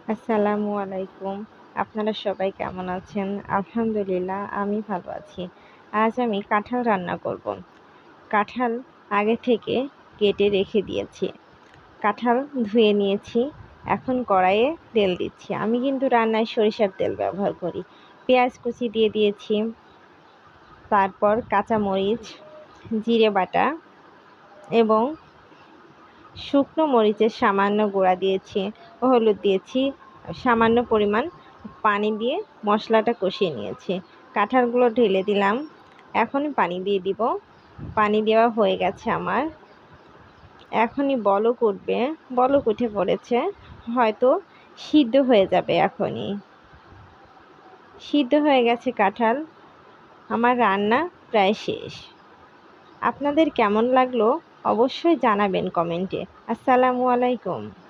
আসসালামু আলাইকুম। আপনারা সবাই কেমন আছেন? আলহামদুলিল্লাহ আমি ভালো আছি। আজ আমি কাঁঠাল রান্না করব। কাঁঠাল আগে থেকে কেটে রেখে দিয়েছি। কাঁঠাল ধুয়ে নিয়েছি। এখন কড়াইয়ে তেল দিচ্ছি। আমি কিন্তু রান্নায় সরিষার তেল ব্যবহার করি। পেঁয়াজ কুচি দিয়ে দিয়েছি। তারপর কাঁচামরিচ, জিরে বাটা এবং শুকনো মরিচের সামান্য গুঁড়া দিয়েছি, হলুদ দিয়েছি, সামান্য পরিমাণ পানি দিয়ে মশলাটা কষিয়ে নিয়েছি। কাঁঠালগুলো ঢেলে দিলাম। এখনই পানি দিয়ে দিব। পানি দেওয়া হয়ে গেছে আমার। এখনই বলক উঠবে। বলক উঠে পড়েছে। হয়তো সিদ্ধ হয়ে যাবে এখনই। সিদ্ধ হয়ে গেছে কাঁঠাল। আমার রান্না প্রায় শেষ। আপনাদের কেমন লাগলো অবশ্যই জানাবেন কমেন্টে। আসসালামু আলাইকুম।